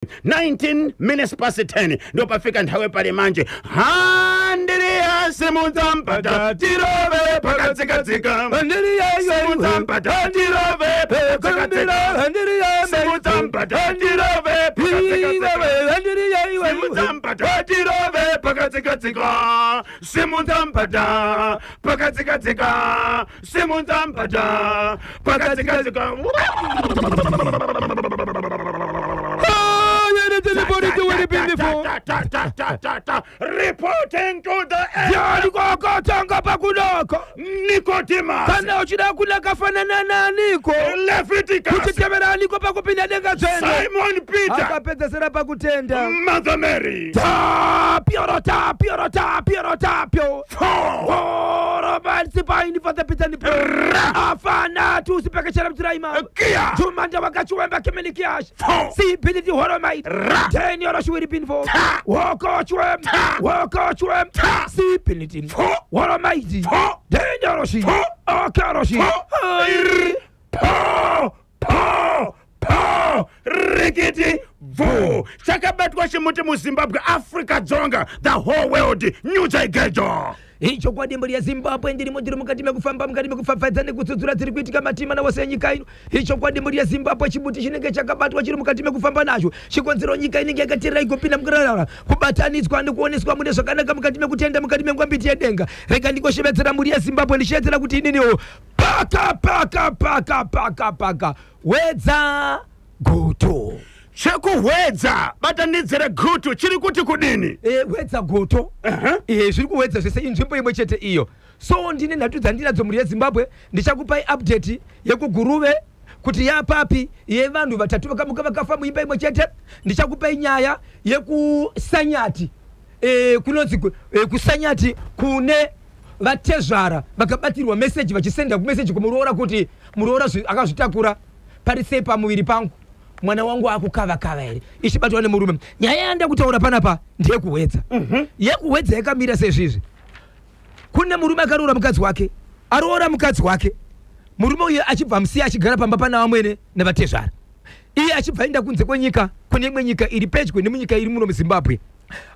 19 minutes past 10 ndo pafika nthawe pale manje handiria simuzampata tirove pakatsikatsika handiria simuzampata tirove pakatsikatsika handiria simuzampata tirove pakatsikatsika handiria simuzampata tirove pakatsikatsika simuzampata pakatsikatsika simuzampata pakatsikatsika reporting to the air. Nicodemus. Simon Peter. Mother Mary. Walk out to him, see Pinitin, what a mighty, dangerously, Rickety Vo. Chakabat Washimuti Zimbabwe, Africa Zonga, the whole world, New Jaigejo. Hicho kwa dimbo ya Zimbabwe ndiri mojiro mukatime kufamba mukatime kufafadzane kutsudzura tiri kuitika matima na wose nyika ino. Hicho kwa dimbo ya Zimbabwe chibuti chinenge chakabatwa chiri mukatime kufamba nacho. Chikonzero nyika inenge yakatirira igopinda mukarara. Kubatanidzwa ndikuoneswa mune zvakanaka mukatime kutenda mukatime ngwambiti yedenga. Rega ndikoshevedzera muri ya Zimbabwe ndishedzera kuti ininiwo paka wedza goto. Chekuwedza batanidzere gutu chiri kuti kudini wedza goto zviri kuwedza zvese inzvimbo imwe chete iyo. So ndine nhatudza ndinadzo muri yeZimbabwe ndichakupai update yekuguruve kuti yapapi yevanhu vatatu vakamuka vakafa muimba imwe chete. Ndichakupai nyaya yekusanyati kunonzi kusanyati kune vatezvara vakabatirwa message vachisenda kumessage kumuroora kuti muroora akazvitakura parisepa muviri pangu mwana wangu akukava ere ichibatwa nemurume. Nyaya yanda kutaura panapa ndiye kuwedza. Yekuwedza yakamira sezvizvi. Kune murume akaroora mukadzi wake, aroora mukadzi wake. Murume uyu achibva musiya achigara pamba pana vamwene nevatezvara. Iye achibva aenda kunze kwenyika kune imwe nyika iri pedyo nemunyika iri muno muZimbabwe.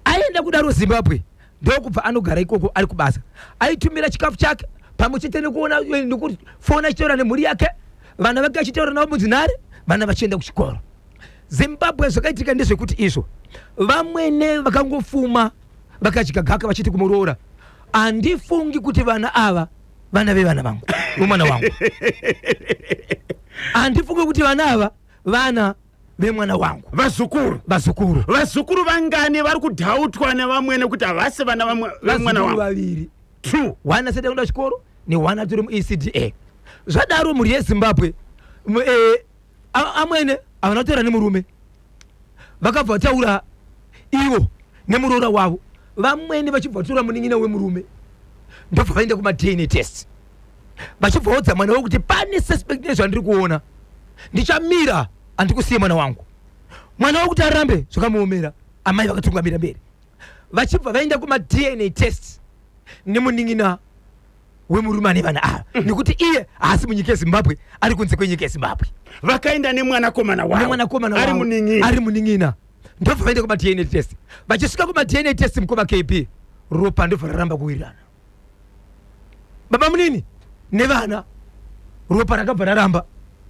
Aenda kudaro Zimbabwe ndokubva anogara ikoko ari kubasa. Aitumira chikafu chake pamwe chete nekuona nekufona achitaura nemhuri yake, vana vake achitaura navo mudzinhare, vana vachienda kuchikoro. Zimbabwe zvakaitika ndezvekuti izvo vamwene vakangofuma vakachigagaka vachiti kumuroora, handifungi kuti vana ava vana vevana vangu vomwana wangu, handifungi kuti vana ava vana vemwana wangu. Vazukuru vangani vari kudhautwa nevamwene kuti havasi vana vemwana wangu? Vaviri. Wana asati aenda kuchikoro newana turi muECDA. Zvadaro muri yeZimbabwe amwene avanotaura nemurume vakabva vataura ivo nemuroora wavo, vamwene vachibva vatora munin'ina wemurume ndobva vaenda kuma-DNA test vachibva vaudza mwana wekuti pane suspect nezvandiri kuona, ndichamira handikusiye mwana wangu. Mwana wekuti arambe zvakamuomera, amai vakatungamira mberi. Vachibva vaenda kuma-DNA test nemunin'ina wemurume ane vana ava nekuti iye haasi munyika yeZimbabwe, ari kunze kwenyika yeZimbabwe. Vakaenda nemwanakomana wavo ari munin'ina ndobva vaenda kuma-DNA test. Vachisvika kuma-DNA test mukoma KP ropa ndobva raramba kuwirirana. Baba munini nevana ropa rakabva raramba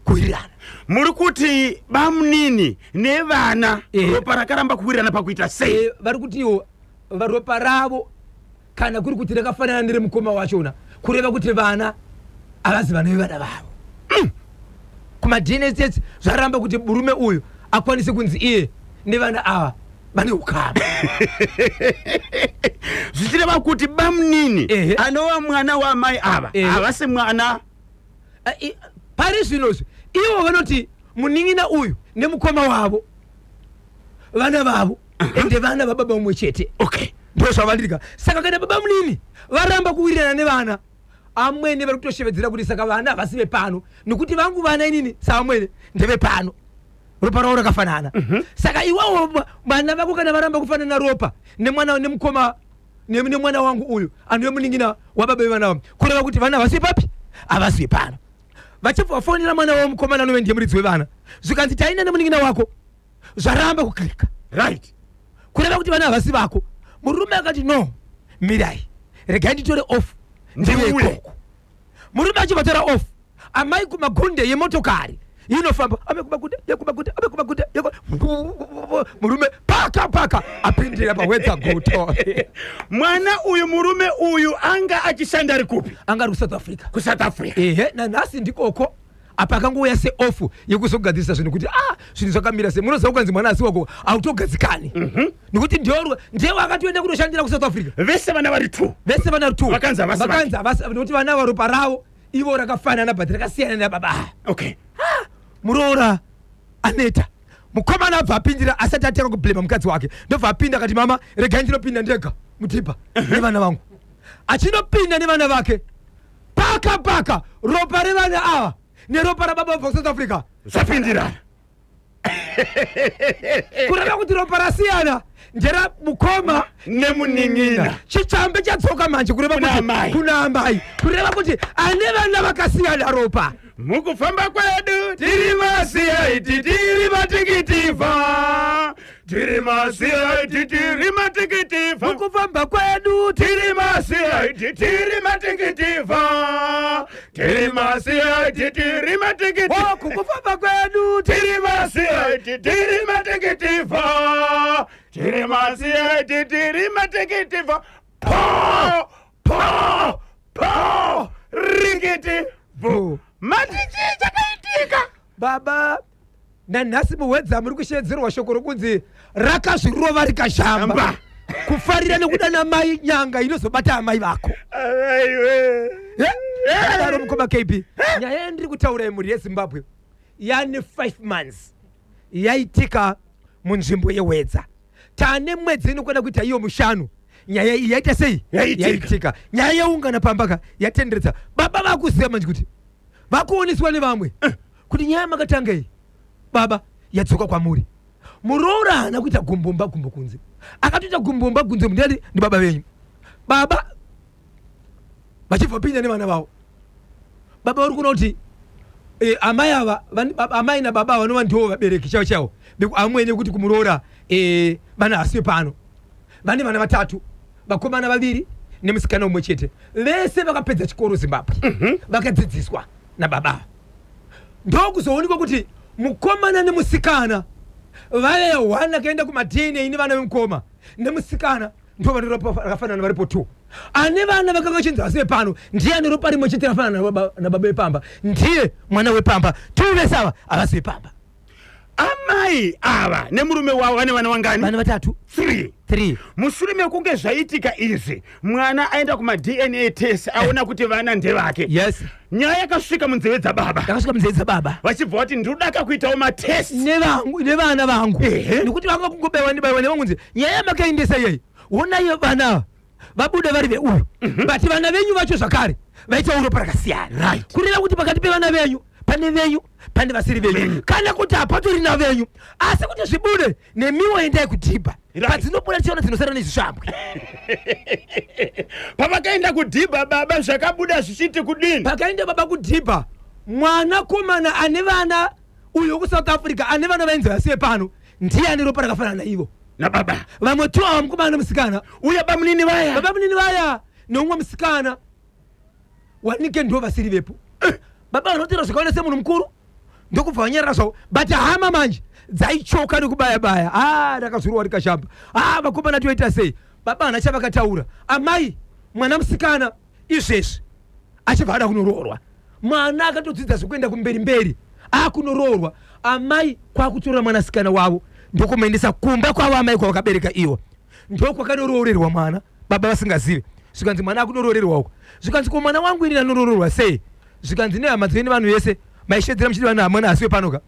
kuwirirana. Muri kuti bamunini nevana ropa rakaramba kuwirirana pakuita sei? Vari kuti iwo ropa ravo kana kuri kuti rakafanana neremukoma wachona, kureva kuti vana avazi vana vevana vavo. Kuma-DNA test zvaramba kuti murume uyu akwanise kunzi iye nevana ava vane ukama. Zvichireva kuti bamunini anova mwana wamai ava havasi mwana. Pari zvinozvi ivo vanoti munin'ina uyu nemukoma wavo vana vavo ende vana vababa mumwe chete. Ndo zvavandirika. Saka kana baba munini varamba kuwirirana nevana, amwene vari kutoshevedzera kuti saka vana havasi vepano nekuti vangu vana inini saamwene ndevepano, ropa ravo rakafanana. Saka iwawo vana vako kana varamba kufanana ropa nemwana nemukoma nemwana wangu uyu anove munin'ina wababa vevana vavo, kureva kuti vana havasi papi, havasi vepano. Vachibva vafonera mwana wamukomana anove ndiye muridzi wevana, zvikanzi taina nemunin'ina wako zvaramba kuklika right kureva kuti vana havasi vako. Murume akati no mirai regai nditore off ndiwe ikoko. Murume achivatora off amai kumagunde yemotokari inofamba amekumagunde murume paka apindira pawedza guto. Mwana uyu murume uyu anga achishanda ari kupi? Anga ari ku South Africa. Ehe, nanhasi ndikoko apa akangouya seofu yekuzogadzirisa zvinhu kuti zvinhu zvakamira sei. Munoziva kukanzi mwana asi wako autogadzikani nekuti ndiye akatoenda kunoshandira ku South Africa. Vese vana vari 2 vakanzi havasi nokuti vana varopa ravo ivo rakafanana but rakasiyana nababa. Okay. Muroora aneta mukomana abva apindira asati atanga kublema mukadzi wake ndobva apinda akati mama regai ndinopinda ndega mutipa nevana vangu. Achinopinda nevana vake paka ropa revana ava neropa rababa vabva South Africa zvapindirana. kureva kuti ropa rasiyana ndera mukoma nemunin'ina. chichambe chatsoka manje kureva kuti kuna amai kureva kuti ane vana vakasiyana ropa. Mukufamba kwedu tiri masiyaiti tiri matikitiva, tiri masiyaiti tiri matikitiva. Mukufamba kwedu tiri masiyaiti tiri matikitiva, tiri masiyaiti tiri matikitiva. Kukufamba kwedu tiri masiyaiti tiri matikitiva, tiri masiyaiti tiri matikitiva. Po rigiti vu. Matiti chakaitika. Baba nanhasi muwedza muri kushedzerwa shoko rokunzi rakazvirova rikashamba kufarira nekudana mai nyanga inozobata amai vako. Daro mukoma KB nyaya ndiri kutaura yemhuri yeZimbabwe yani 5 months yaitika munzvimbo yewedza. Tane mwedzi inokwenda kuita iyo mushanu nyaya iyi yaita sei yaitika. Nyaya yeungana pambaka yatenderedza baba vakuziva manje kuti vakuoneswa nevamwe kuti nyaya makatanga iyi baba yadzoka kwamuri. Muroora haana kuita gumbomba kunze akatoita gumbomba kunze mundati ndi baba venyu. Baba vachibva pinda nevana vavo baba vari kuona kuti amai ava amai nababa vanova ndivo vabereki chavo amwene kuti kumuroora vana hasi pano vane vana 3 vakomana 2 nemusikana umwe chete vese vakapedza chikoro Zimbabwe vakadzidziswa nababa. Ndokuzoonekwa kuti mukomana nemusikana vaya 1 akaenda kumadini ine vana vemukoma nemusikana ndo vanoropa rakafanana varipo 2. Ane vana vakanga chinzi hasi pano ndiye ane ropa rimwe chete rafanana nababa vepamba ndiye mwana wepamba 2 vese ava havasi vepamba. Amai ava nemurume wavo vane vana vangani? Vana 3. Mushure mekunge zvaitika izvi mwana aenda kuma DNA test aona kuti vana ndevake. Yes. Nyaya yakasvika munzeve dzababa. Yakasvika munzeve dzababa. Vachibva kuti ndinodaka kuitawo matest nevana vangu nekuti vanga kungobewa nevangunzi nyaya makaendesa yei ona iyo vana vabude vari veuyu but vana venyu vacho zvakare vaita uropa rakasiyana kureva kuti pakati pevana venyu pane venyu pane vasiri venyu kana kuti hapatori navenyu asi kuti zvibude nemiwo endai kudhibha padzinobuda tichiona dzinosara nezvishambwe. Pavakaenda kudhibha baba zvakabuda zvichiti kudini? Pakaenda baba kudhibha mwana komana ane vana uyo kuSouth Africa ane vana vainzi vasiye pano ndiye ane ropa rakafanana naivo nababa. Vamwe 2 ava mukomana nemusikana uya bamunini vaya neumwe musikana wanike ndo vasiri vepo. Baba vanotera zvakaona semunhu mukuru ndokubva vanyarara zvavo but hama manje dzaichoka nekubaya rakazurwa rikashamba vakomana toita sei. Baba hana chavakataura amai mwana musikana izvezvi achibva ada kunoroorwa mwana akatodzidza zvekuenda kumberi akunoroorwa amai kwakutora mwanasikana wavo ndokumaendesa kumba kwavo amai kwavakabereka iwo ndokwakanoroorerwa mwana baba vasingazive zvikanzi mwana akunoroorerwa uko zvikanzi ko mwana wangu ini anoroorerwa sei zvikanzi nehama dzine vanhu vese maishedzera muchiti vanhu hamwana asiwe panoka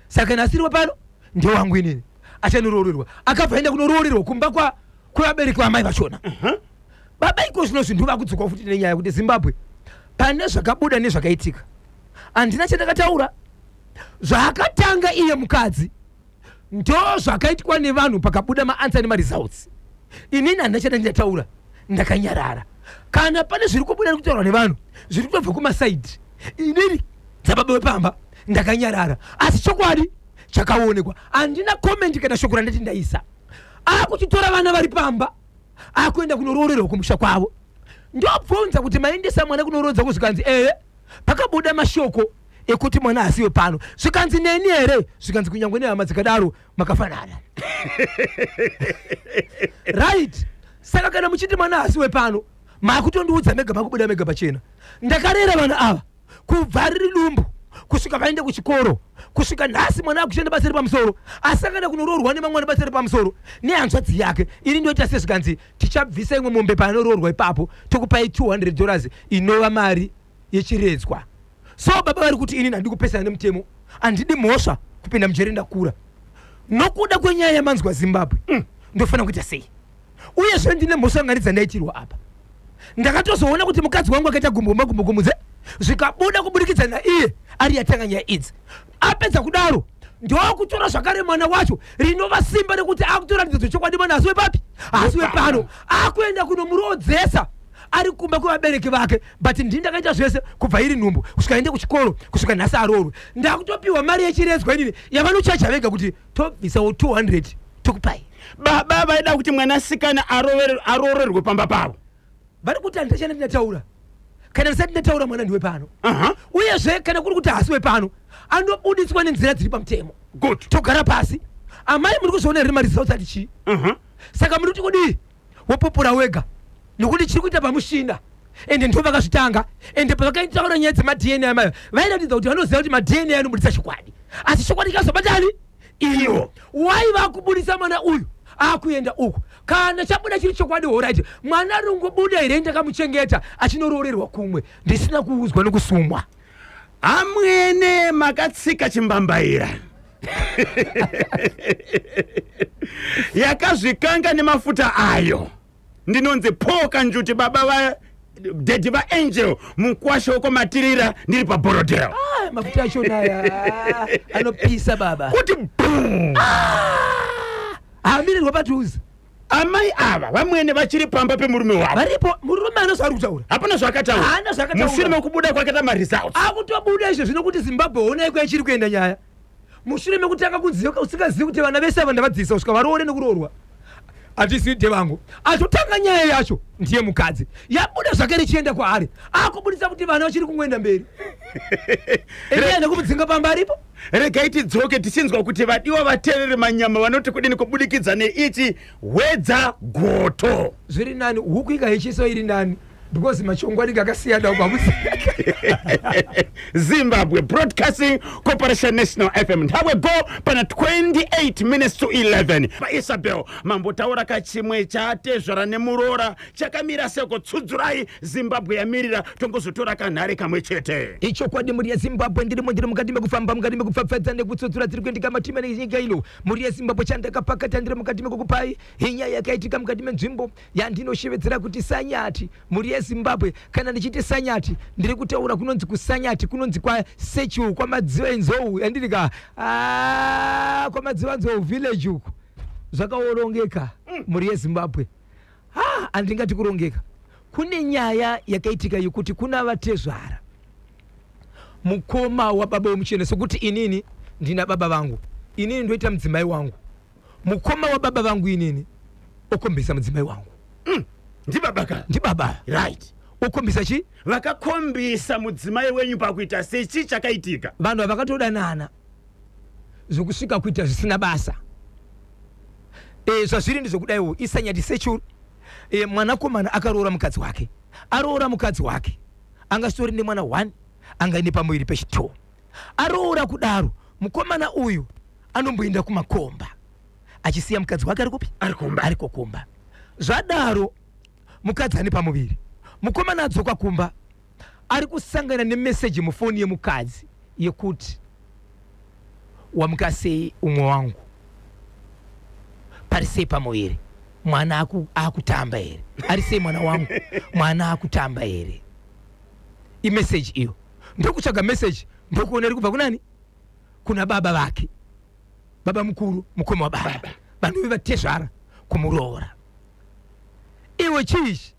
saka nasiriwe pano ndio wangu inini achanoroorerwa akabva aenda kunoroorerwa kumba kwavabereki vamai vachona. Baba iko zvino zvinhu vakudzoka futi nenyaya kuti Zimbabwe pane zvakabuda nezvakaitika handina chandakataura zvakatanga iye mukadzi ndo zvakaitwa nevanhu pakabuda maansa nemaresults. Inini handina chandandataura ndakanyarara kana pane zviri kubuda nekutaurwa nevanhu zviri kutobva kumasaidhi inini dzababa wepamba ndakanyarara asi chokwadi chakaonekwa andina comment kana shokura ndati ndaisa akuchitora vana vari pamba akuenda kunoroorerwa kumusha kwavo ndobvunza kuti maendesa mwana kunorodza kuzvikanzi pakabuda mashoko ekuti mwana asiwe pano zvikanzi neni here zvikanzi kunyangwe nehama dzikadaro makafanana right saka kana muchiti mwana asiwe pano makutondiudza mega makubuda mega pachena ndakarera vana ava kubva riri dumbu kusvika vaende kuchikoro kusvika nhasi mwana akushanda basa pamusoro asangana kunoroorwa nemamwana basa pamusoro nehanzvadzi yake iri ndoita sezvikanzi tichabvisa imwe mombe panoroorwa ipapo tokupai $200 inova mari yechiredzwa so baba vari kuti ini handikupesana nemutemo handidi mhosva kupinda mujeri ndakura nokuda kwenyaya yamanzwa Zimbabwe ndofanira kuita sei uyezve ndine mhosva nganidza ndaitirwa apa ndakatozoona kuti mukadzi wangu akaita gumbomagumbokumudze zvikabuda kuburikidza naiye ari yatanga nyaya idzi apedza kudaro ndokutora zvakare mwana wacho rinova simba rekuti akutoratidza zvechokwadi mwana asiwe papi asiwe pano akuenda kunomurodzesa ari kumba kuvabereki vake but ndini ndakaita zvese kubva iri nhumbu kusvika ende kuchikoro kusvika nhasi aroorwe ndakutopiwa mari yechiredzwa inini yavanochacha vega kuti tobvisawo 200 tokupai baba vaida kuti mwanasikana aroorerwe pamba pavo vari kuti handachana ndinataura kana ndisati ndataura mwana ndiwe pano uyezve kana kuri kuti hasiwe pano andobuditswa nenzira dziri pamutemo good togara pasi amai muri kuzviona riri mari zausati chii saka muri kuti kudii wopopora wega nokuti chiri kuita pamushinda ende ndo vakazvitanga ende pavakaitaura nyaya dzemadna amayo vairatidza kuti vanoziva kuti madna anobudisa chokwadi asi chokwadi chazobatani iwo waiva kubudisa mwana uyu akuenda uku kana chabuda chiri chokwadi alright mwana rungobuda here ndakamuchengeta achinoroorerwa kumwe ndisina kuudzwa nokusumwa amwene makatsika chimbambaira yakazvikanga nemafuta ayo ndinonzi poka njuti baba va dedi vaangel mukwasha uko matirira ndiri paborodhero mafuta achonaya anopisa baba kuti hamirirwa patuzi amai ava vamwene vachiri pamba pemurume wavo varipo murume anozvari kutaura hapana zvakataura mushure mekubuda kwakaita maresults akutobuda izvo zvinokuti Zimbabwe onai kwaichiri kuenda nyaya mushure mekutanga kunziva usingazivi kuti vana vese ava ndavadzisa kusvika varoore nekuroorwa hatisiite vangu atotanga nyaya yacho ndiye mukadzi yabuda zvakare chienda kwaari akubudisa kuti vana vachiri kungoenda mberi enda kumudzinga pamba aripo regai tidzoke tichinzwa kuti vadiwa vateereri manyama vanoti kudini kubudikidza neichi wedza goto zviri nani huku ikaichiso iri nani because machongwani kakasiyana ubabusi Zimbabwe Broadcasting Corporation National FM nthawe go pana 28 minutes to 11 pa Isabel mambo taura kachimwe chatezvara nemurora chakamira seko tsudzurai Zimbabwe yamirira tongozotora kanhare kamwe chete icho kwadi muri ya Zimbabwe ndiri mukati mekufamba mukati mekupfapfadza nekutsudzura tiri kuendika matima nenyika ino muri ya Zimbabwe chandakapakata ndiri mukati mekukupai inyaya yakaitika mukati menzvimbo yandinoshevedzera kuti Sanyati muri ya Zimbabwe kana ndichiti Sanyati ndiri kutaura kunonzi kusanyati kunonzi kwa sechu kwa madziva enzou yandirika kwa madziva enzou village uku zvakaorongeka muri yeZimbabwe andingati kurongeka kune nyaya yakaitika yokuti kuna vatezvara mukoma wababa wemuchene sokuti inini ndina baba vangu inini ndoita mudzimai wangu mukoma wababa vangu inini okombesa mudzimai wangu ndi baba right okombisa chi vakakombisa mudzimai wenyu pakuita sechi chakaitika vanhu vakatodanana zvokusvika kuita zvisina basa zvazviri ndizvokudaiwo Isanyati sechu mwanakomana akaroora mukadzi wake aroora mukadzi wake angastori nemwana 1 angaine pamuviri pechi2 aroora kudaro mukomana uyu anomboenda kumakomba achisiya mukadzi wake ari kokomba zvadaro mukadzi ane pamuviri mukomana adzoka kumba ari kusangana nemeseji mufoni yemukadzi yekuti wamukasei umwe wangu parisei pamuviri mwana akutamba here arisei mwana wangu mwana akutamba here imeseji iyo ndokutsvaga meseji ndokuona iri kubva kunani kuna baba vake baba mukuru mukoma wa baba vanhu vatezvara kumuroora iwe chiichi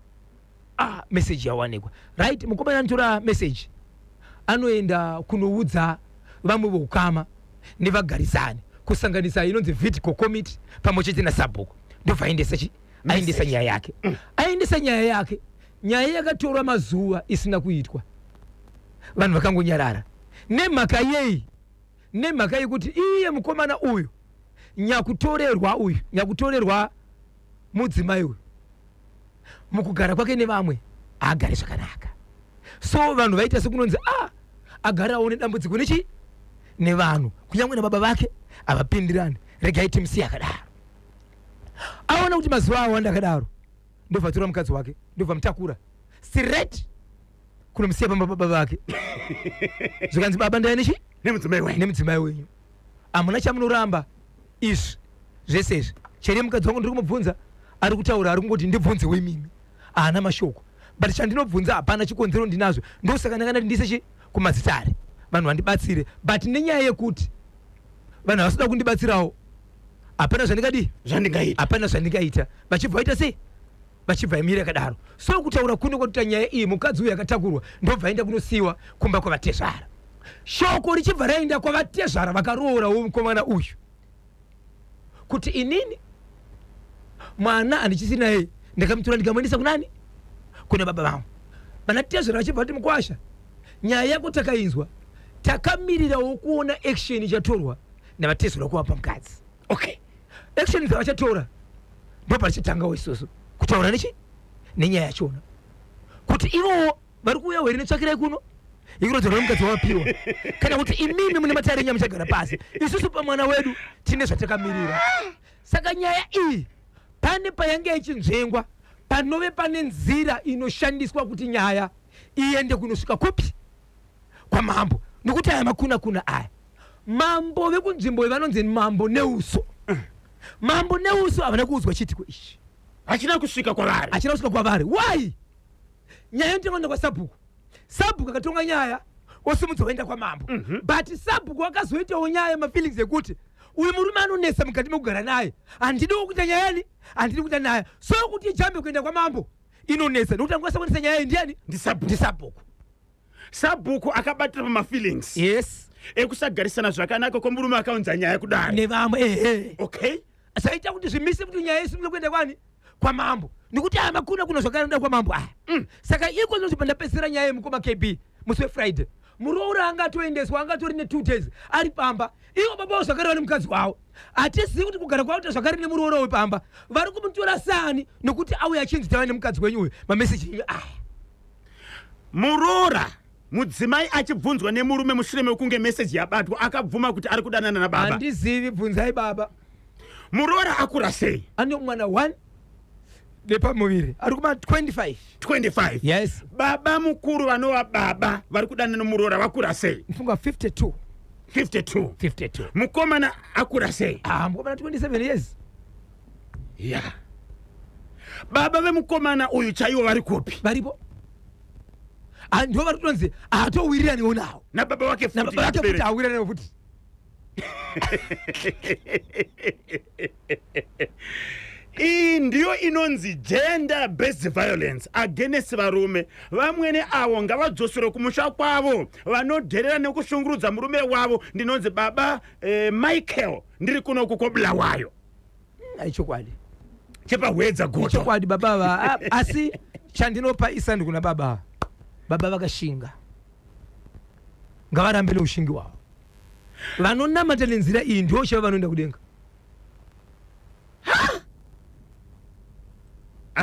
message yawanikwa right mukomana anotora message anoenda kunoudza vamwe vokama nivagarisane kusanganisa inonzi Vitco Committee pamwechete na Sabhuku ndobva aendesa nyaya yake aendesa nyaya yake nyaya yakatorwa mazuva isina kuitwa vanhu vakangonyarara nemhaka yekuti iye mukomana uyu nyakutorerwa mudzimai uyu mukugara kwake nevamwe agare zvakanaka so vanhu vaita sekunonzi agara aone dambudziko nechi nevanhu kunyangwe nababa vake avapindirani regai timusiya akadaro aona kuti mazuva awanda akadaro ndobva tora mukadzi wake ndobva mutakura straight kunomusiya pambababa vake zvikanzi baba ndaya nechi nemudzimai wenyu hamuna chamunoramba izvi zvese izvi cheri mukadzi wangu ndiri kumubvunza ari kutaura ari kungoti ndibvunze wemimi haana mashoko but chandinobvunza hapana chikonzero ndinazvo ndosaka ndakandati ndisechi kumazitare vanhu vandibatsire but nenyaya yekuti vanhu havasida kundibatsirawo hapana hapana zvandingaita vachibva vaita sei vachibva imira yakadaro so kutaura kuno kwatuta nyaya iyi mukadzi uyu akatakurwa ndobva aenda kunosiyiwa kumba kwavatezvara shoko richibva raenda kwavatezvara vakaroora mukomana uyu kuti inini mwana handichisina yeye ndakamutora ndikamuendesa kunani kuna baba vangu vanatezvara vachibva vati mukwasha nyaya yako takainzwa takamirirawo kuona action ichatorwa navatezvara kuvapa mukadzi okay action dzavachatora ndopa richitangawo isusu kutaura nenyaya yachona kuti ivowo vari kuuya here netsvakirai kuno ikurodzerwa mukadzi wavapiwa kana kuti imimi mune matare muchagara pasi isusu pamwana wedu tine zvatakamirira saka nyaya iyi pane payange ichinzvengwa panove pane nzira inoshandiswa kuti nyaya iende kunosvika kupi kwamambo nokuti aya makuna aya mambo vekunzvimbo vanonzi mambo neuso mambo neuso havana kuudzwa chitiko ichi hachina kusvika kwavari why nyaya inotonga kwaSabhuku akatonga nyaya osimudza waenda kwamambo but Sabhuku akazoitawo nyaya mafeelings ekuti uyu murume anonesa mukati mekugara naye handidiwo kuita nyayani handidi kuita naye so kuti ijambe kuenda kwamambo inonesa nokuti angwasakonesa nyaya iyi ndiani Sabhuku akabatira pamafeelings yes ekusagarisana zvakanaka kwomurume akaunza nyaya kudaro nevamwe okay saita kuti zvimise kuti nyaya isimire kuenda kwani kwamambo nekuti aya makuna zvakanoda kwamambo aya saka iko zvinoti pandapedzisira nyaya yemukoma KB musi weFriday muroora angatoendeswa angatori ne2 days ari pamba iwo babawo zvakareva nemukadzi wavo hatizivi kuti kugara kwavo zvakare nemuroora wepamba vari kumutora sani nokuti auya achinzi tava nemukadzi wenyu uyu mameseji aya muroora mudzimai achibvunzwa nemurume mushure mekunge meseji yabatwa akabvuma kuti ari kudanana nababa handizivi bvunzai baba muroora akura sei ane mwana 1 nepamuviri ari kuma 25 yes baba mukuru vanova baba vari kudanana nomuroora vakura sei mfunga 52 mukomana akura sei mukomana 27 years yeah baba vemukomana uyu chaivo vari kupi varipo ndo vari kutonzi haatowiriraniwo nawo nababa wake futi hawiriraniwo futi iyi ndiyo inonzi gender based violence against varume vamwene avo ngavadzosere kumusha kwavo vanodherera nekushungurudza murume wavo ndinonzi baba Michael ndiri kuno kukobulawayo aichokwadi chepahwedza goto chokwadi baba asi chandinopa isandi kuna baba vakashinga ngavarambe neushingi wavo vanonamata nenzira iyi ndiwo chava vanoenda kudenga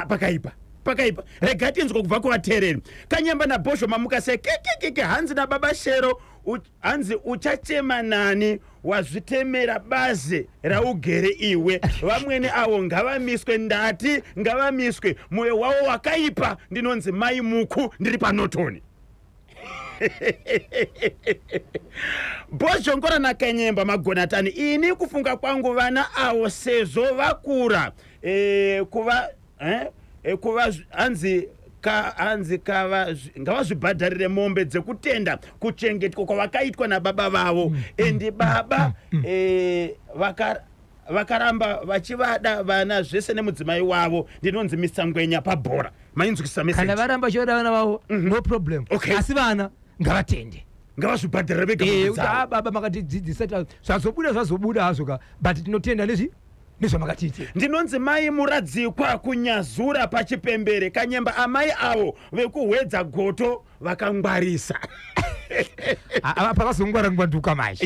pakaipa rega tinzwa kubva kuvateereri kanyamba nabhosho mamuka se kekekeke hanzi nababa Shero hanzi uchachema nani wazvitemera bazi raugere iwe vamwene avo ngavamiswe ndati ngavamiswe mwoyo wavo wakaipa ndinonzi mai muku ndiri panotoni bhosho ngora nakanyemba magonatani ini kufunga kwangu vana avo sezvo vakura kuva hanzi ngavazvibhadharire mombe dzekutenda kuchengetwa kwavakaitwa nababa vavo endi baba vakaramba vachivada vana zvese nemudzimai wavo ndinonzi misangwenya pabhora mainzwisa message kana varamba chivada vana vavo no problem okay asi vana ngavatende ngavazvibhadharira vega uta baba makatidzidzisa zvazobuda hazoka but tinotenda nezvamakatiti. Ndinonzi mai muradzikwa kunyazura pachipembere kanyemba amai avo vekuhwedza goto vakangwarisa. Pakazongwara ngwanduka mai.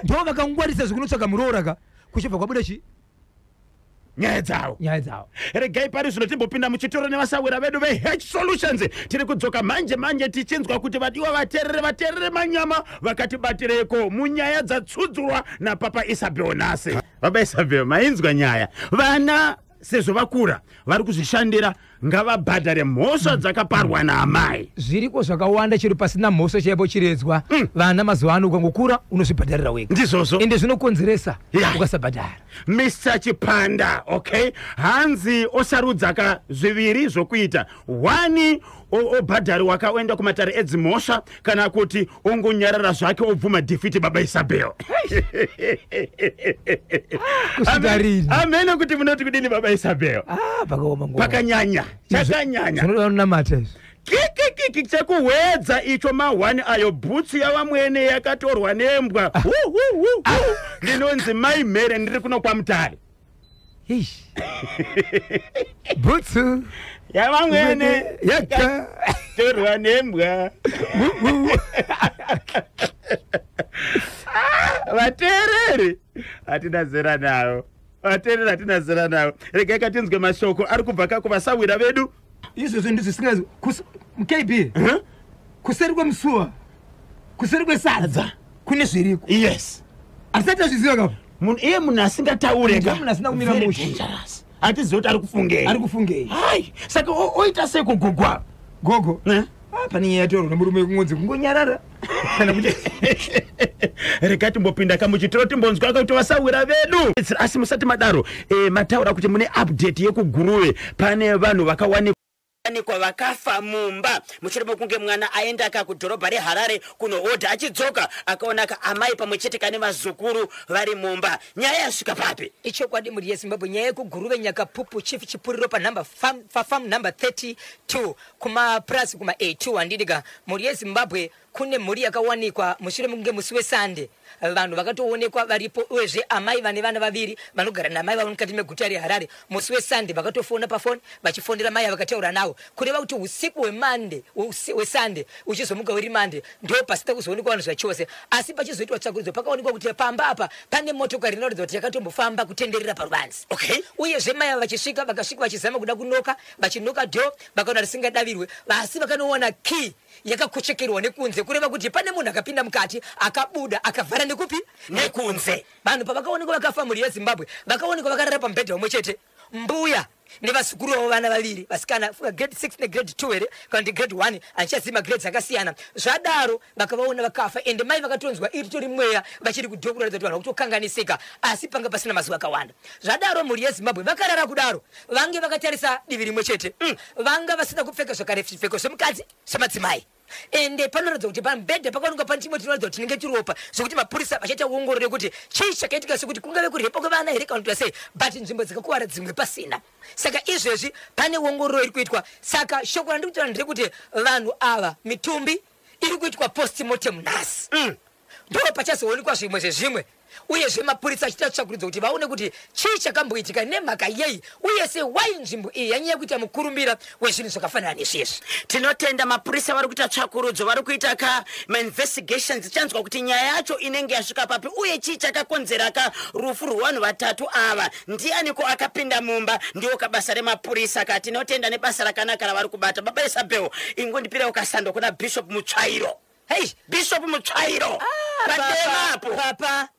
Ndo vakangwarisa zvikunotsvaga muroora ka kuchibva kwabuda chi nyaya dzavo. Regai pari zvino timbopinda muchitoro nevasawira vedu veH Solutions. Tiri kudzoka manje tichinzwa kuti vadiwa vateerere manyama vakatibatireko munyaya dzatsudzurwa napapa Isabel Nasi. Baba Isabel, mainzwa nyaya. Vana sezvo vakura vari kuzvishandira ngavabhadhare mhosva dzakaparwa naamai. Zviriko zvakawanda chiri pasina mhosva chaipo chiredzwa. Vana mazuva ano ukangokura unozvibhadharira wega. Ndizvozvo. Ende zvinokonzeresa ukasabhadhara. Mr. Chipanda, okay? Hanzi osarudzaka zviviri zvokuita. Wani obhadhari wakaenda kumatare edzimhosva kana kuti ongonyarara zvake obvuma defeat baba Isabel. Amene kuti munoti kudini baba Isabel? Pakaoma ngoma. Pakanyanya. Chakanyanya. Zvinoda mate izvo. Kiki chekuhwedza icho mahwani ayo bhutsu yavamwene yakatorwa nembwa. Ndinonzi mai mere ndiri kuno kwaMutare. Bhutsu yavamwene yakatorwa nembwa. Vateereri hatina zera nawo. Regai katinzwe mashoko ari kubva kuvasawira vedu. Izvozvo ndizvo singazi KB kuseri kwemusuwa kuseri kwesadza kune zviriko. Yes. Asati azviziva kapo munhu asingataureka munhu asina kumira mushe hatizivi kuti ari kufungei. Hai, saka oita sei kugugwa gogo pane nyaya yataurwa nemurume wekumwodzi kungonyarara kana kuti rega timbopinda kamuchitoro timbonzwa kuti vasawira vedu. Asi musati madaro mataura kuti mune update yekuguruve pane vanhu vakawanikwa vakafa mumba mushure mekunge mwana aenda kudhorobha reHarare kunohodha achidzoka akaonaka amai pamwe chete kane mazukuru vari mumba. Nyaya yasvika papi? Ichokwadi muri yeZimbabwe nyaya yekuguruve Nyakapupu chief chipuriro panumber farm number 32 kuma plus kuma A2 andidika muri yeZimbabwe kune mhuri yakawanikwa mushure mekunge musi weSunday vanhu vakatoonekwa varipo uyezve amai vane vana vaviri vanogara namai vavo mukati meguta reHarare musi weSunday vakatofona pafoni vachifondera mai vakataura nawo kureva kuti usiku weSunday uchizomuka uri Monday ndo pasita kuzoonekwa vanhu zvachose. Asi pachizoitwa tsvakurudzo pakaonekwa kuti pamba apa pane motokari inoratidza kuti yakatombofamba kutenderera paruvanzi. Uyezve mai vachisvika vakasvika vachizama kuda kunoka vachinoka dho vakaona risingadavirwe asi vakanoona key yakakochekerwa nekunze kureva kuti pane munhu akapinda mukati akabuda akavhara nekupi nekunze. Vanhu pavakaonekwa vakafa muri yeZimbabwe vakaonekwa vakarara pamubhedha umwe chete mbuya nevasukuru vavo vana vaviri vasikana grade 6 negrade 2 here kana kuti grade 1 achichadzima grades akasiyana. Zvadaro vakavaona vakafa ende mai vakatonzwa iri tori mweya vachiri kudhokura kuti vanhu vakutokanganisika asi panga pasina mazuva akawanda. Zvadaro muri yeZimbabwe vakarara kudaro vange vakatarisa divi rimwe chete vanga vasina kupfeka zvakare zvipfeko zvemukadzi semadzimai. Ende panoratidza kuti pamubhedha pakaonekwa pane chimwe chinoratidza kuti chinenge chiropa zvokuti mapurisa vachaita uongorore kuti chii chakaitika sekuti kungave kurepa kwevana here kana kuti sei but nzvimbo dzakakuwara dzimwe pasina. Saka izvezvi pane uongororo iri kuitwa. Saka shoko randikutora nderekuti vanhu ava mitumbi iri kuitwa postmortem nhasi ndo pachazoonekwa zvimwe zvezvimwe uyezve mapurisa achiita tsvakurudzo kuti vaone kuti chii chakamboitika nemhaka yei uyese wai nzvimbo iyi yanyanya kuita mukurumbira wezvinhu zvakafanana nezvizvi. Tinotenda mapurisa vari kuita tsvakurudzo vari kuita investigations tichanzwa kuti nyaya yacho inenge yasvika papi uye chii chakakonzera rufu rwevanhu vatatu ava. Ndianiko akapinda mumba ndiwo kabasa remapurisa ka tinotenda nebasa rakanaka ravari kubata. Baba Isabel ingondipira ukasando kuna Bishop Mutsvairo. Hey, Bishop Mutsvairo. Papa.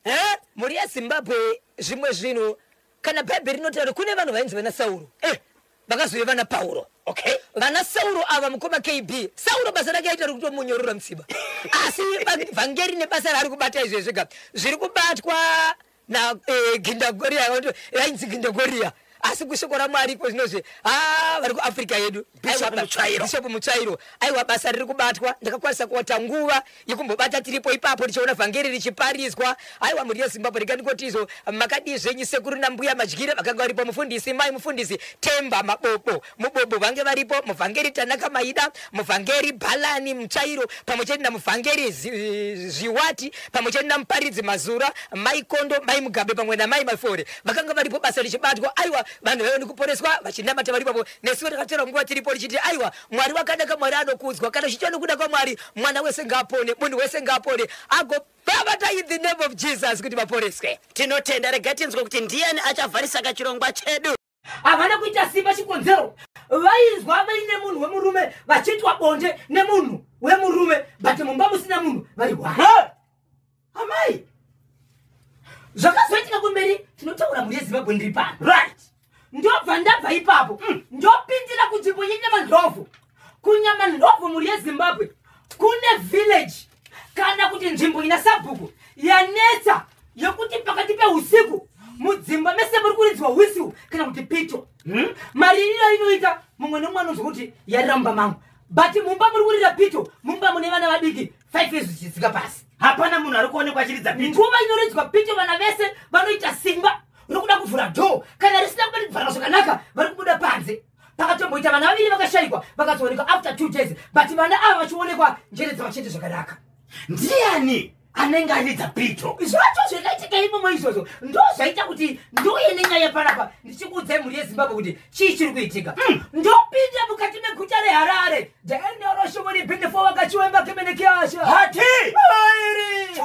Muri yeZimbabwe zvimwe zvinhu kana Bhaibheri rinotaura kune vanhu vainzi vana Sauro. Vakazouya vana Pauro. Okay. Vana Sauro ava mukoma KB. Sauro basa rake aita kutomunyorora musiba. Asi vhangeri nebasa rari kubata izvezvi zviri kubatwa na Gindagoria yainzi Gindagoria. asi kushoko raMwari ko zvinozve vari kuAfrica yedu Bishop Mutsvairo aiwa basa riri kubatwa ndakakwanisa kuota nguva yekumbobata tiripo ipapo tichiona vhangeri richiparizwa aiwa muri yeZimbabwe rikandikoti izvo makadi zvenyu sekuru nambuya madyire vakanga varipo mufundisi mai mufundisi Temba mubobo vange varipo muvhangeri Tanaka Maida muvhangeri Bhalani Mutsvairo pamwe chete namuvhangeri Zviwati pamwe chete namuparidzi Mazura mai Kondo mai Mugabe pamwe namai Mafore vakanga varipo basa richibatwa aiwa vanhu vayo nikuporeswa vachinamata varipo nesuwo takatera nguva tiripo richiti aiwa Mwari wakanaka Mwari anokudzwa kana chichwa nokuda kwaMwari mwana wese ngapone munhu wese ngapone agobvavata in the name of Jesus kuti vaporeswe tinotenda regatinzwe kuti ndiani achavharisa kachirongwa chedu havana kuita simba chikonzero vaizwa vaine munhu wemurume vachitwa bonde nemunhu wemurume but mumba musina munhu vari amai zvakazoitika kumberi tinotaura muri yeZimbabwe ndiri pano right ndobva ndabva ipapo ndopindira kunzvimbo yeNyamandlovu kuNyamandlovu muri yeZimbabwe kune village kana kuti nzvimbo ina sabhuku yanetsa yokuti pakati peusiku mudzimba mese muri kuridzwa whistle kana kuti pito maririro inoita mumwe nomwe anonzwa kuti yaramba mangu but mumba muri kurira pito mumba mune vana vadiki 5 years zvichitsika pasi hapana munhu ari kuonekwa achiridza pito nguva inoridzwa pito vana vese vanoita simba rokuda kuvhura dhoo kana risina kubvara zvakanaka vari kubuda panze pakatomboita vana vaviri vakashayikwa vakazoonekwa after 2 days but vana ava vachionekwa njere dzavachete zvakanaka ndiani anenge aridza pito zvacho zvakaitika imomo izvozvo ndo zvaita kuti ndoye nenyaya panapa ndichikuudzai muri yeZimbabwe kuti chii chiri kuitika ndopinda mukati meguta reHarare ndaendoroshovori bhinefo vakachiwemba kemenekiasha hati airi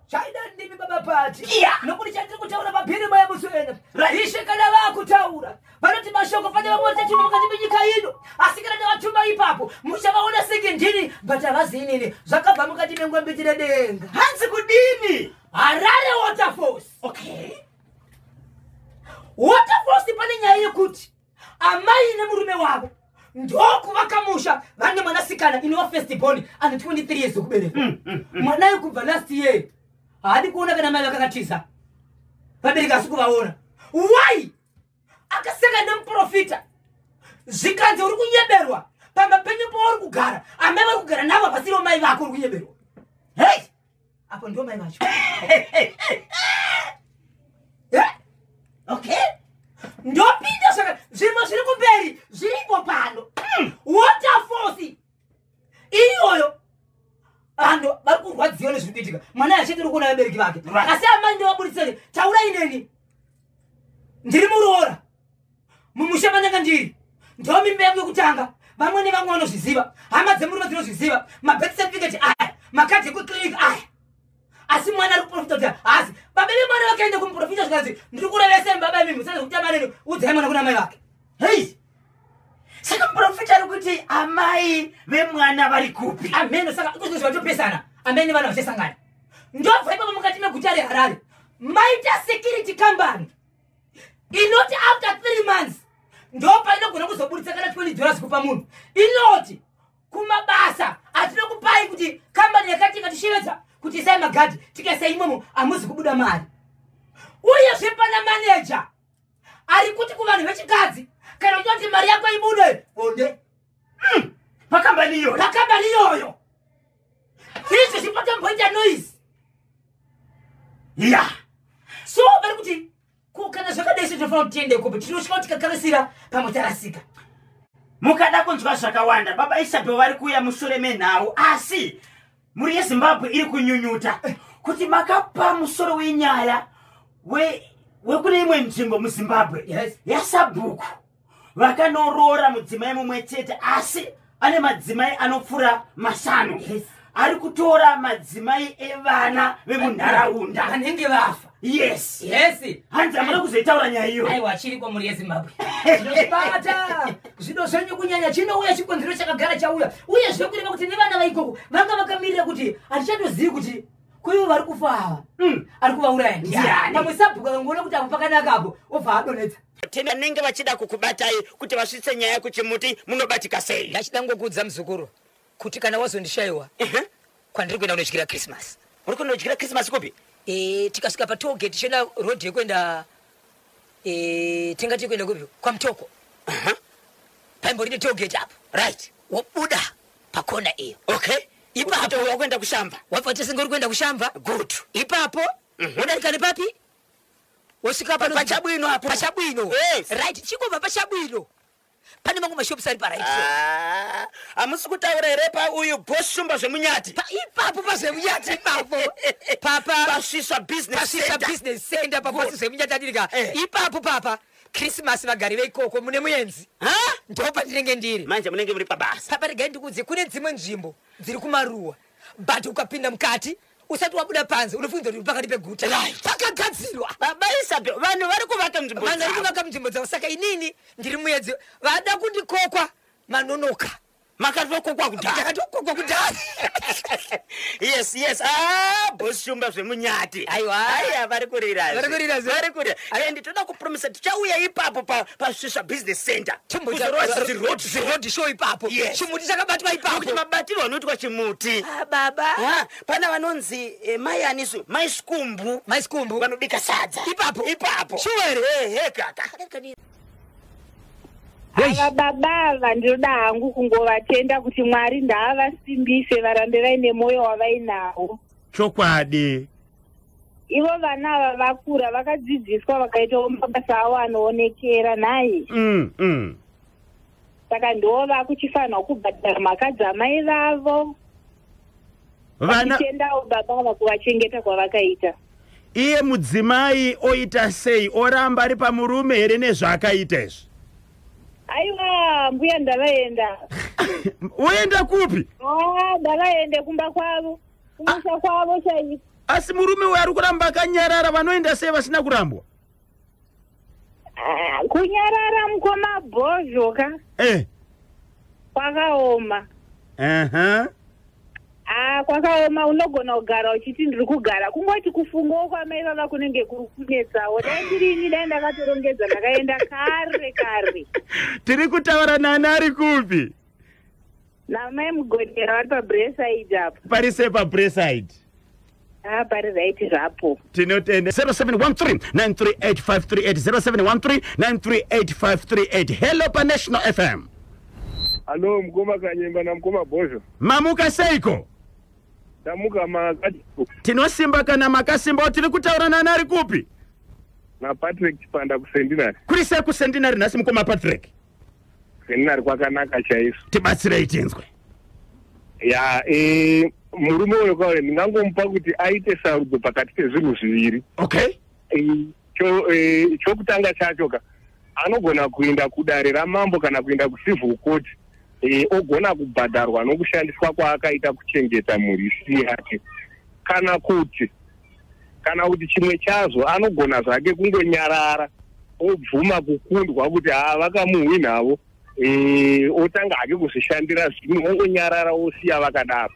chaida ndimi baba pati nokuti chatiri kutaura mabhirima emuswena ishe kana vakutaura vanoti mashoko pane vamwe vatachima mukati menyika ino asi kana ndavatuma ipapo muchavaona sekendini but havazii nini zvakabva mukati mengwembiti redenga hanzi kudini Harare Waterfalls okay Waterfalls pane nyaya yekuti amai nemurume wavo ndokuvaka musha vane mwanasikana inova first born ane 23 years okubereka mwanayo kubva last year haadi kuona kana mai vakakatiza vabereka asi kuvaona why akaseka nemuprofita zvikanzi uri kunyeberwa pamapenyu pauri kugara amai vari kugara navo pasiro mai vako uri kunyeberwa hey apo ndio mai vacho okay ndopinda saka zvinhu zviri kumberi zviripo pano Waterfalls iyoyo vanhu vari kurwadziwa nezviri kuitika mwana achiti uri kuona vabereki vake asi amai ndovabudiseni taurai neni ndiri muroora mumusha mananga ndiri ndo mimba yangu yekutanga vamwe nevamwe vanozviziva hama dzemurume dzinozviziva mabirth certificate aya makadhi ekuclinic aya asi mwana ari kuprofita kuti hazi baba vemwana vakaenda kumuprofita zvikanzi ndiri kurevese baba mimi musana kutama neni udzai mwana kuna mai vake hei saka muprofita ari kuti amai vemwana vari kupi ameno saka ikuzvo zvatopesana amai nevana vachasangana ndobva ipapo mukati meguta reHarare maita security company inoti after 3 months ndopa inogona kuzobudisa kana $20 kupa munhu inoti kumabasa atinokupai kuti kambani yakati ikatisheveza kuti isai magadhi tikaisa imomo hamuzi kubuda mari uyezve pana maneja ari kuti kuvanhu vechikadzi kana uchinoti mari yako ibude onde pakambani iyoyo izvi zvipatomboita noise so vari kuti kana zvakadai sezvinofanira kuti tiende kupi tinosvika kuti tikakarisira pamwe tarasika mukada kunzwa zvakawanda baba Isabel vari kuuya mushure menhau asi muri yeZimbabwe iri kunyunyuta kuti makapa musoro wenyaya wekune imwe nzvimbo muZimbabwe yasabhuku vakanorora mudzimai mumwe chete asi ane madzimai anopfuura 5 ari kutora madzimai evana vemunharaunda anenge vafa yes hanzi hamuna kuzoitaura nyaya iyo aiwa chiriko muri yeZimbabwe zvinobata zvido zvenyu kunyanya chinouya chikonzero chakagara chauya uye zvekureva kuti nevana vaikoko vanga vakamirira kuti hatichatozivi kuti kuivo vari kufa ava ari kuvauraya ndiani pamwe sabhuku akangoona kuti apo pakanaka apo obva adonedza vanenge vachida kukubatai kuti vasvitse nyaya kuchimuti munobatika sei ndachida ngokuudza muzukuru kuti kana wazondishayiwa kwandiri kuenda kunodyira Christmas uri kunodyira Christmas kupi tikasvika patollgate tichienda road yekuenda tingati kwenda kupi kwa Mtoko. Pambo lini toget hapo. Right. Wabuda pakona hiyo. Okay. Ipa hapo wakwenda kushamba. Wapata singori kwenda kushamba. Good. Ipa hapo. Unalikane papi? Wasika hapa Pachabwino hapo. Pachabwino. Yes. Right. Chiko Pachabwino. Pane mangu mashop sari para ipo. Amusukutaurere pa uyu boss shumba zvemunyati. Ipa hapo pa zvemunyati ipa hapo. Papa. Pasisa business center. Pasisa business center papa zvemunyati adirika. Ipa hapo papa. Christmas vagari veikoko mune muyenzi. Ndopa ndinenge ndiri. Manje munenge muri pabasa. Papa regai ndikudze kune dzimwe nzvimbo dziri kumaruwa. But ukapinda mukati usati wabuda panze unofunza kuti pakati peguta. Pakagadzirwa. Baba Isabel vanhu vari kuvaka nzvimbo. Vanhu vari kuvaka nzvimbo dzavo saka inini ndiri muedzi vada kundikokwa manonoka. Makatokokwa kudhaya. Takatokokwa kudhaya. Yes. Boss shumba zvemunyati. Aiwa. Aya vari kurira. Vari kurira. And toda kupromisa tichauya ipapo pasisa business center. Road show ipapo. Chimuti chakabatwa ipapo. Kuti mabatirwa anoitwa chimuti. Baba. Pana vanonzi mai anisu, mai skumbu. Mai skumbu. Vanobika sadza. Ipapo. Shuwere. Kaka. Ava baba ndinoda hangu kungovatenda kuti Mwari ndaavasimbise varambe vaine moyo wavainawo. Chokwadi. Ivo vana ava vakura vakadzidziswa vakaitawo mabasa avo anoonekera naye. Saka ndo vakuchifanirwa kubhadhara mhaka dzamai vavo. Vachitendawo baba ava kuvachengeta kwavakaita. Iye mudzimai oita sei oramba ari pamurume here nezvaakaita izvi? Aiwa mbuya ndavaenda. Uenda kupi? Ndavaende kumba kwavo. Kumusha kwavo chaiko. Asi murume we ari kuramba akanyarara vanoenda sei vasina kurambwa? Kunyarara mukoma bhozhoka. Kwakaoma. Kwakaoma unogona kugara uchiti ndiri kugara. Kungoti kufungawo kwamai vava kunenge kuri kunetsawo. Dai ndirini dai ndakatorongedza ndakaenda kare. Tiri kutaura nani ari kupi? Namai Mugodera vari paBraeside apo. Pari sei paBraeside? Pari right zvapo. Tinotenda 0713-938-538 0713-938-538. Hello pa National FM. Hello mkoma Kanyemba na mkoma Bosho. Mamuka seiko? Tamuka makati. Tinosimba kana makasimba tiri kutaura nani ari kupi? Na Patrick Chipanda kusendinari. Kuri sei kusendinari nasi mkoma Patrick? Sendinari kwakanaka chaizvo. Tibatsirei tinzwe. Ya murume uyo kwauri ndingangomupa kuti aite sarudzo pakati pezvinhu zviviri. Okay. Chokutanga chacho anogona kuenda kudare ramambo kana kuenda kucivil court ogona kubhadharwa nokushandiswa kwaakaita kuchengeta mhuri yake. Kana kuti chimwe chazvo anogona zvake kungonyarara obvuma kukundwa kuti vakamuhwinavo otanga hake kuzvishandira zvinhu ongonyarara osiya vakadaro.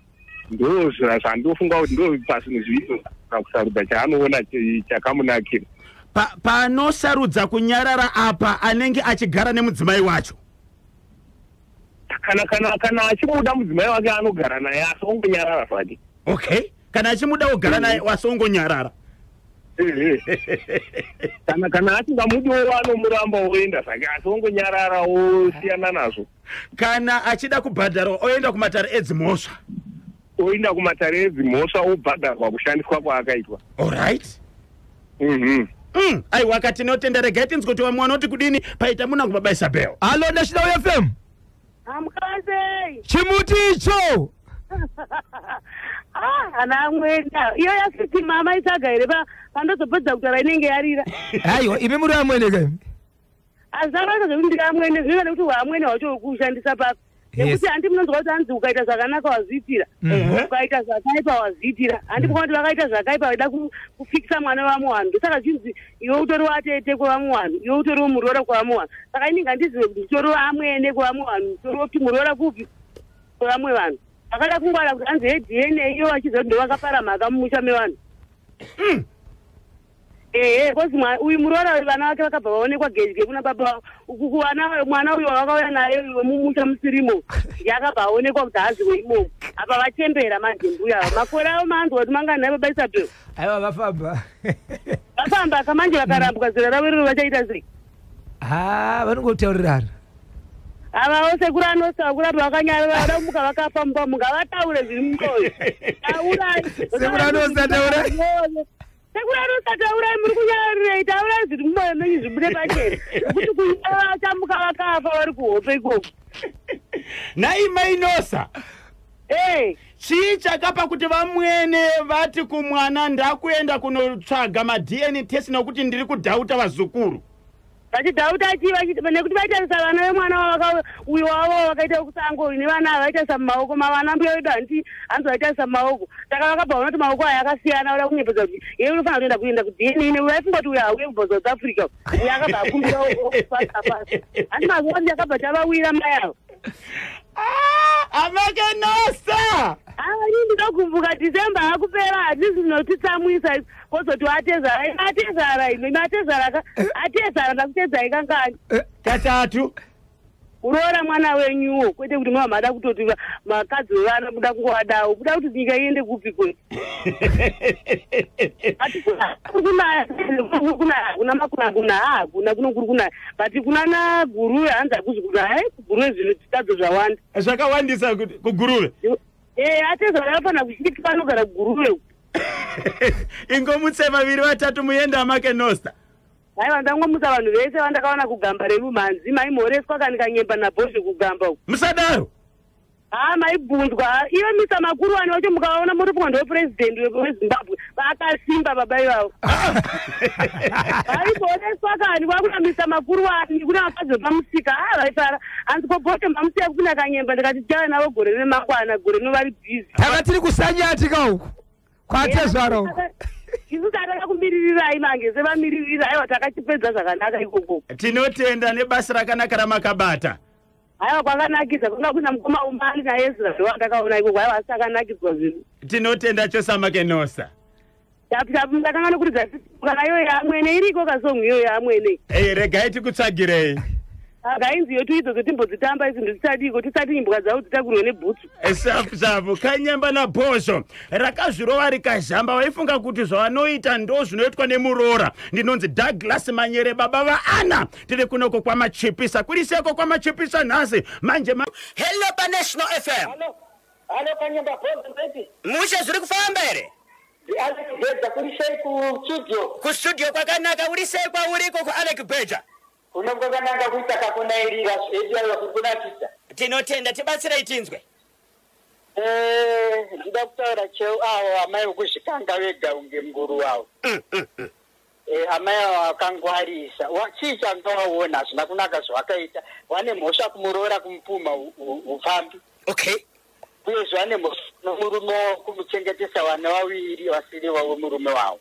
Ndo zvandofunga kuti ndo pasinhu zviviri kusarudza chaanoona chakamunakira. Panosarudza kunyarara apa anenge achigara nemudzimai wacho. Kana achimuda mudzimai wake anogara naye asongonyarara zvake. Okay. Kana achimuda kugara naye wasongonyarara. Kana asingamudiwo anomuramba oenda zvake asongonyarara osiyana nazvo. Kana achida kubhadharwa oenda kumatare edzimhosva. Oenda kumatare edzimhosva obhadharwa kushandiswa kwaakaitwa. Alright. Aiwa katinotenda regai tinzwe kuti vamwe vanoti kudini paita munangu Baba Isabel. Hello National FM. Amukazei. Chimuti icho. Ana mwenda. Iyo yasiti mama isagaire pandozopedza kutaura inenge yarira. Aiwa imi muri amwene kai. Azavaza kuti ndikamwene zvinoda kuti wamwene wacho kushandisa pa. Nekuti handi munonzwa kuti hanzi ukaita zvakanaka wazviitira. Ukaita zvakaipa wazviitira. Handi kuti vakaita zvakaipa vaida kufikisa mwana wamwe wanhu. Saka zvinzi iwe utori watete kwavamwe vanhu. Iwe utori muroora kwavamwe vanhu. Saka inini ngandizive kuti utori amwene kwavamwe vanhu. Utori kuti muroora kupi kwavamwe vanhu. Vakada kungwara kuti hanzi hedhiene iyo vachiziva kuti ndo vakapara mhaka mumusha mevanhu. Kozi uyu muroora vana vake vakabva vaonekwa gezi kuna baba mwana uyo wakauya naye mumusha musirimo yakabva aonekwa kuti haziwe imomo apa vachembera manje mbuya makore avo manzwa kuti mangani naye Baba Isabel. Aiwa vafamba. vakafamba kamanje vakarambwa zera ravo riro vachaita sei? Vanongotaurirana. Ava sekuru anosa kurati vakanyarara vada kumuka vakafa muka vataure zviri mumwoyo. Taurai. Sekuru anosa taurai. Sekuru anosa taurai muri kunyarirei taurai zviri mumwoyo menyu zvibude pachena. Kuti kunyara vachamuka vakafa vari kuhope ikoko. Naima inosa. Chii chakapa kuti vamwene vati kumwana ndakuenda kunotsvaga ma-DNA test nokuti ndiri kudhauta vazukuru? Vachidhauta chiva nekuti vaitarisa vana vemwana uyo wavo vakaita kusango nevana vaitarisa mumaoko mavana mbuya vedu hanzi vaitarisa mumaoko saka vakabva kuti maoko aya akasiyana vada kunyepedza kuti iye unofanira kuenda kudna vaifunga kuti uyo hauye kubva South Africa uyo akabva akumbira pasi handi mazuva ndi akabva chavawira mai avo. Amakenosa ini ndinokumbuka December akupera hatisi zvinotitsamwisa kozoti atezara ino atezara ndakutedza ikangani katatu uroora mwana wenyuwo kwete kuti mada kutoti makadzi vevana muda kungovadawo kuda kuti nyika iende kupi kwe kuna kuri kunaya but kuna na guruve hanzi akuzi kuti hai kuguruve zvino zvitadzo zvawanda zvakawandisa kuguruve atezara vafana kuchiti panogara kuguruve ingomutse vaviri vatatu muenda Amakenosa. Haiwa ndangomutsa vanhu vese vandakaona kugamba rerumanzi maimhoreswa kani kanyemba nabhozhi kugamba uku. Musadaro? Maibvunzwa iyo misa makuru wani wacho mukaona muri pwando wepresident weZimbabwe vakasimba baba ivavo. Vaimhoreswa kani kwakuna misa makuru wani kuna vakadzi vepamusika vaifara hanzi popote mamusiya kuna kanyemba ndikati tichava navo gore remangwana gore novari bhizi. Takatiri kusanyatika uku kwatezvaro uku. Isu tataka kumiririrai mange sevamiririra aiwa takachipedza zvakanaka ikoko. Tinotenda nebasa rakanaka ramakabata. Haiwa kwakanakisa kwanga kuna mukoma umani naEzra zvawandakaona ikoko haiwa asi akanakiswa zvinhu. Tinotenda chose Amakenosa. Tapu ndakanga nokuridza kana iyo yamwene iriko kasongo iyo yamwene. Regai tikutsvagirei. Gainzi yotu idzodzo timbodzitamba izinto tisadiko tisati imbwa dzavo dzitakurwe nebhutsu. Sapu kanyemba nabhozho rakazvirova rikazhamba vaifunga kuti zvavanoita ndo zvinoitwa nemuroora. Ndinonzi Douglas Manyere baba vaAna tiri kunoko kwamachipisa kuri seko kwamachipisa nhasi manje Hello pa National FM. Halo kanyemba bhozho baby. Musha zviri kufamba here? Alex Beja kuri sei ku studio kwakanaka uri sei kwa uriko ku Alex Beja. Unongokananga kuita kakunairira zvedia kunakisa. Tinotenda tibatsira itinzwe. Ndida kutaura cheo awo amai okuzvikanga vega unge mnguru wawo. Amai awo akangwarisa. Chii changawaona hazvina kunaka zvawakaita. Vane mhosva kumuroora kumupuma ufambi. Okay. Uyezve vane mhosva nomurume kumuchengetesa vana vaviri vasiri vavo murume wavo.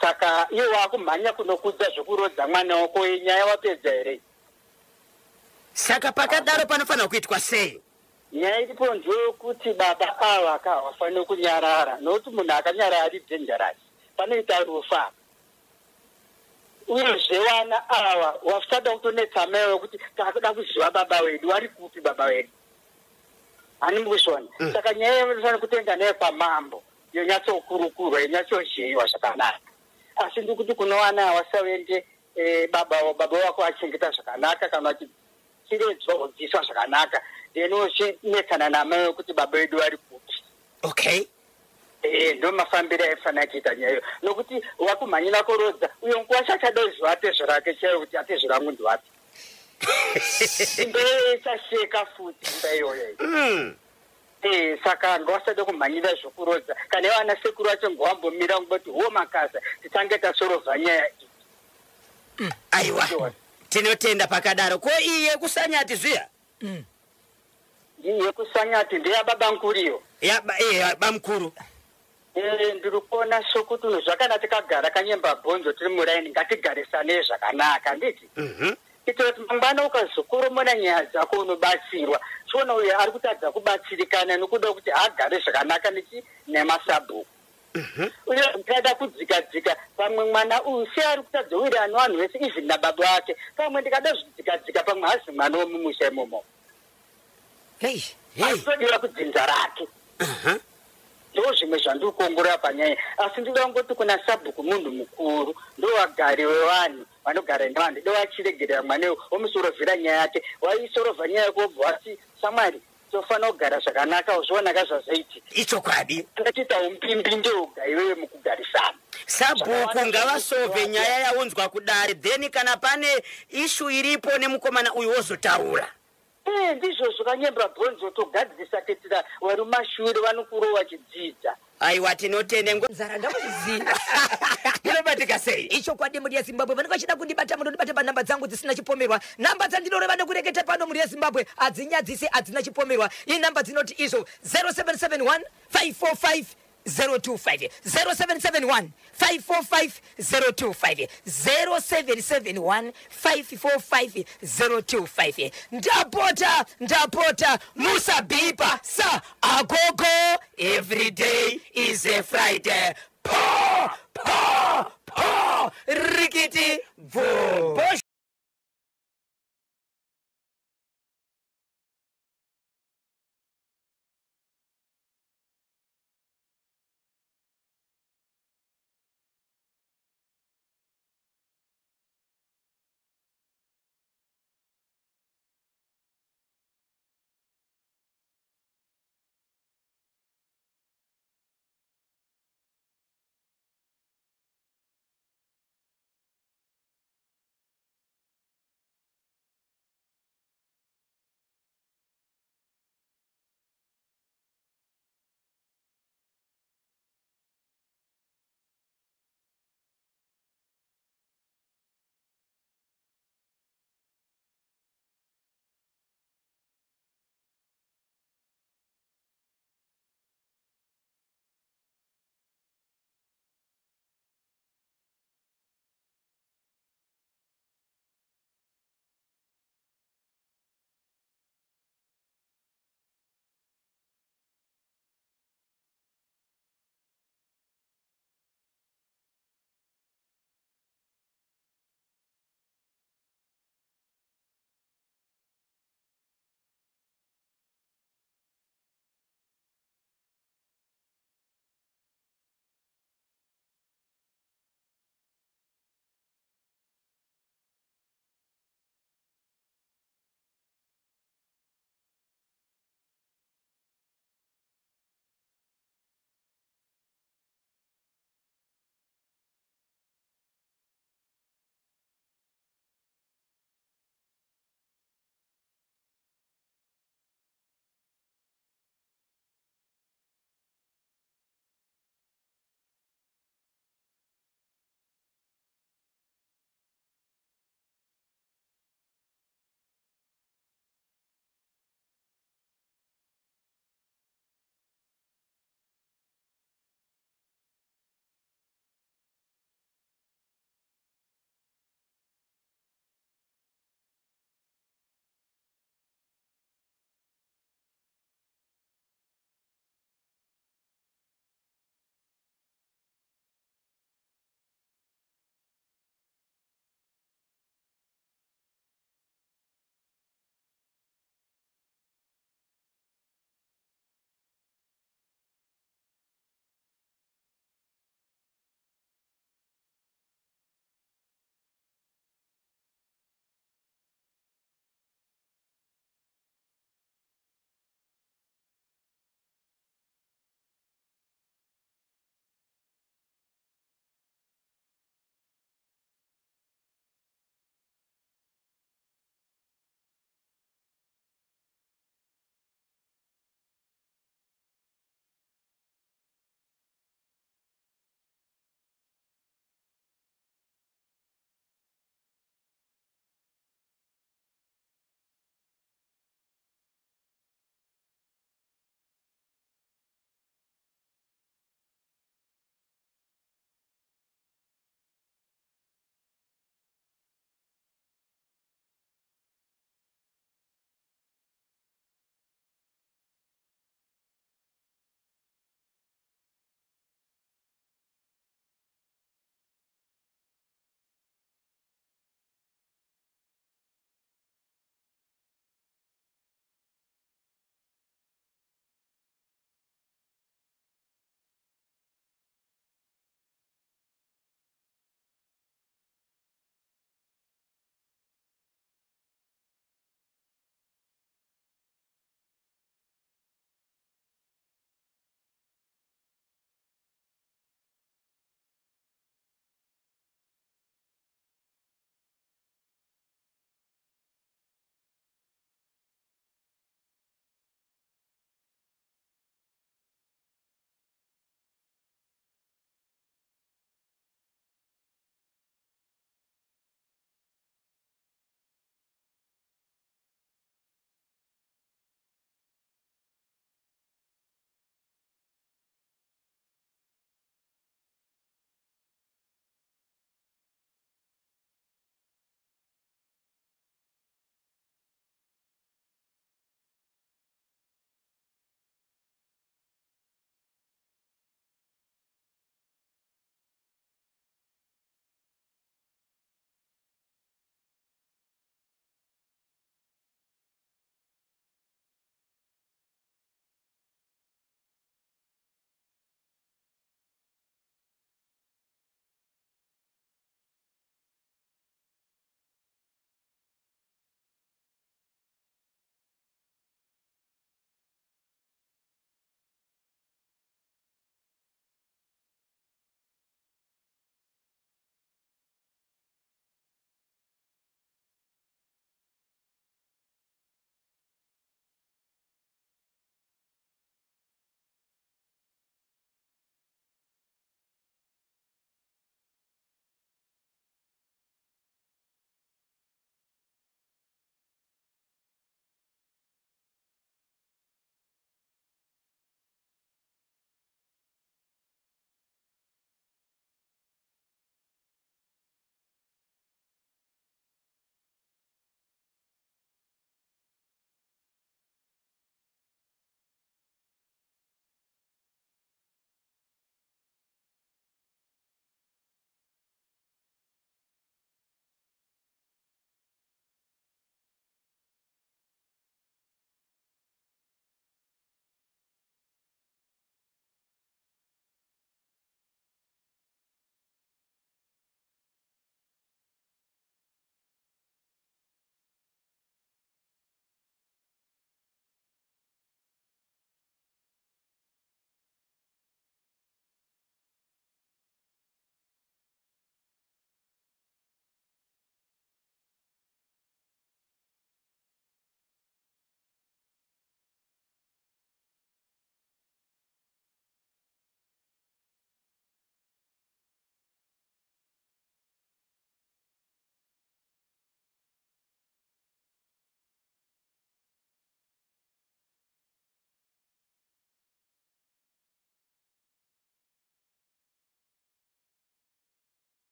Saka iye wakumhanya kunokudza zvokurodza mwana wako nyaya wapedza here? Saka pakadaro panofanira kuitwa sei? Nyaya iripo ndeyekuti baba ava havafaniri kunyarara nokuti munhu akanyarara ari dangerous panoita rufa. Uyezve vana ava wasada kutonetsa mai wekuti takuda kuziva baba wedu vari kupi baba wedu hani mukuzviona. Saka nyaya inofanira kutoenda naye pamambo yonyatsokurukurwa yonyatsoziviwa zvakanaka. Asi ndikuti kunowana havasavende baba wako achengeta zvakanaka kana chiredzwa kudzidziswa zvakanaka then ochinetsana namai wekuti baba wedu vari kupi. Okay. Ndo mafambiro aifanira kuita nyayo nokuti wakumhanyira kurodza uyo nguva chachada kuziva atezvo rake chaiyo kuti atezvo rangu ndiwapi. Ndochasheka futi imba iyoyo. Saka ngawasada kumhanyira zvokurodza kana vana sekuru vacho ngowambomira ngoti ho makasa titange tasorovha nyaya iyi. Aiwa tinotenda pakadaro ko iye kusanyati zviya. Iye kusanyati ndeyababa nkuriyo. Bamukuru. Ndiri kuona sokuti unhu zvakana tikagara kanyemba bhonzo tiri muraini ngatigarisane zvakanaka nditi. Kuitira kuti mangwana ukazokoromona nyaya dzako unobatsirwa chiona uyo ari kutadza kubatsirikana nokuda kuti haagare zvakanaka nemasabhuku. Uye ndikada kudzikadzika pamwe mwana uyu se ari kutadza uiri ano vanhu vese even nababa wake pamwe ndikada zvidzikadzika pamwe hazi mwana womumusha imomo. Atodira kudzinza rake. ndo zvimwe zvandikuongorora panyaya asi ndingangoti kuna Sabhuku munhu mukuru ndo wagari wevanhu vanogara nevanhu ndo vachiregerera mwana womusorovhera nyaya yake waisorovha nyaya yako wobva wati Samwari tofanira kugara zvakanaka uzvionaka zvazoiti ichokwadi ngatiita umpimbi ndeuga iwewe mukugarisana Sabhuku ngavasovhe nyaya yaunzwa kudare then kana pane ishu iripo nemukomana uyu wozotaura ndizvo zvakanyembera bhonzo togadzirisa tetira vari mashure vanokuro vachidzidza aiwa tinotende nzara ndakuziva munobatika sei ichokwadi muri yeZimbabwe vanenge vachida kundibata munondibata panhamba dzangu dzisina chipomerwa namba dzandinoreva nekureketa pano muri yeZimbabwe hadzinyadzise hadzina chipomerwa iyi namba dzinoti izvo 0771 545 025 0771 545 025 0771 545 025 ndapota musabhipa sa agogo every day is a Friday po rikiti vo